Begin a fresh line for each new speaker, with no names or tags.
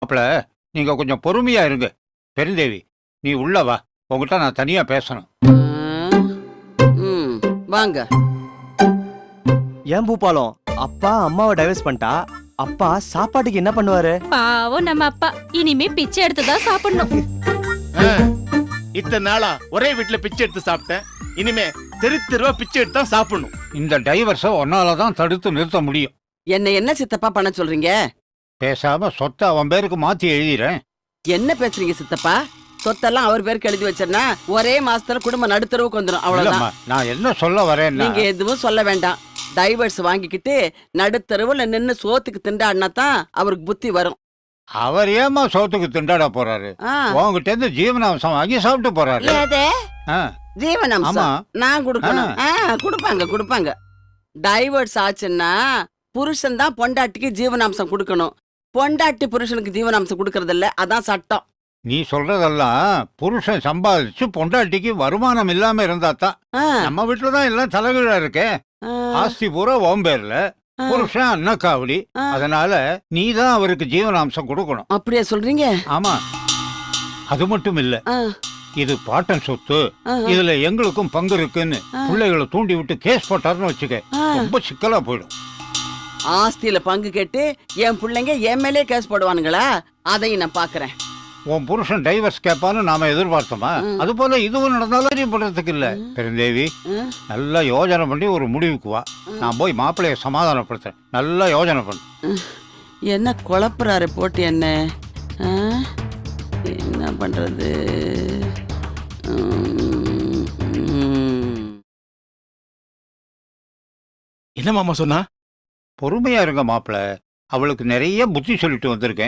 மாப்பிள நீங்க கொஞ்சம் பொறுமையா இருங்க. பெருந்தேவி நீ உள்ள வா, உங்ககிட்ட நான் தனியா பேசணும்.
வாங்க.
ஏன் பூபாலம், அப்பா அம்மாவை டைவர்ஸ் பண்ணிட்டா அப்பா சாப்பாட்டுக்கு என்ன பண்ணுவாரு?
பாவம் நம்ம அப்பா இனிமே பிச்சை எடுத்துதான் சாப்பிடணும்.
இத்தனை நாளா ஒரே வீட்டுல பிச்சை எடுத்து சாப்பிட்டேன். இனிமே தெருவா பிச்சை எடுத்து தான் சாப்பிடணும்.
இந்த டைவர்ஸை ஒன்னாலதான் தடுத்து நிறுத்த முடியும்.
என்ன சித்தப்பா பண்ண சொல்றீங்க?
பேசாம சொத்தை அவன் பேருக்கு மாத்தி எழுதிறேன்.
என்ன பேசுறீங்க சித்தப்பா? சொத்தெல்லாம் அவர் பேருக்கு எழுதி வச்சேன்னா ஒரே மாசத்துல குடும்பம் நடுத்தரவுக்கு வந்துடும். அவ்வளவுதான்.
நான் என்ன சொல்ல வரேன்,
நீங்க எதுவும் சொல்ல வேண்டாம். டைவர்ஸ் வாங்கிக்கிட்டு நடுத்தரவுல நின்னு சோத்துக்கு திண்டாடினா தான் அவருக்கு புத்தி வரும்.
அவர் ஏமா சோத்துக்கு திண்டாட போறாரு? உங்ககிட்ட இருந்து ஜீவனாம்சம் வாங்கி சாப்பிட்டு போறாரு.
ஜீவனாம்சம் நான் கொடுக்கணும். கொடுப்பாங்க. டைவர்ஸ் ஆச்சுன்னா புருஷன் தான் பொண்டாட்டிக்கு ஜீவனாம்சம் கொடுக்கணும். பொண்டாட்டி புருஷனுக்கு ஜீவனாம்சம் கொடுக்கறது இல்ல, அதான் சட்டம்.
நீ சொல்றதெல்லாம் புருஷன் சம்பாதிச்சு பொண்டாட்டிக்கு வருமானம் இல்லாம இருந்தா தான். நம்ம வீட்டுலதான் எல்லாம் தலைகீழா இருக்கே. ஆஸ்தி பூரா உன் பேர்ல, புருஷன் அன்னக்காவடி. அதனால நீதான் அவருக்கு ஜீவனாம்சம் கொடுக்கணும்.
அப்படியே சொல்றீங்க?
ஆமா. அது மட்டும் இல்ல, இது பாட்டன் சொத்து, இதுல எங்களுக்கும் பங்கு இருக்குன்னு பிள்ளைகளை தூண்டி விட்டு கேஸ் போட்டாருன்னு வச்சுக்க, ரொம்ப சிக்கலா போயிடும்.
ஆஸ்தியில பங்கு கேட்டு என் பிள்ளைங்க என் மேலே கேஸ் போடுவானுங்களா? அதையும் நான் பாக்குறேன்.
உன் புருஷன் டைவர்ஸ் கேட்பான்னு நாம எதிர்பார்த்தோமா? அது போல இதுவும் நடந்தாலும் பண்றதுக்கு இல்ல. பெருந்தேவி நல்லா யோஜனை பண்ணி ஒரு முடிவுக்கு வா. நான் போய் மாப்பிள்ளைய சமாதானப்படுத்துறேன். நல்லா யோஜனை பண்ணு.
என்ன குழப்பறாரு போட்டு என்ன? என்ன பண்றது?
என்ன மாமா சொன்னா?
பொறுமையா இருங்க மாப்பிள்ள. அவளுக்கு நிறைய புத்தி சொல்லிட்டு வந்திருக்கேன்.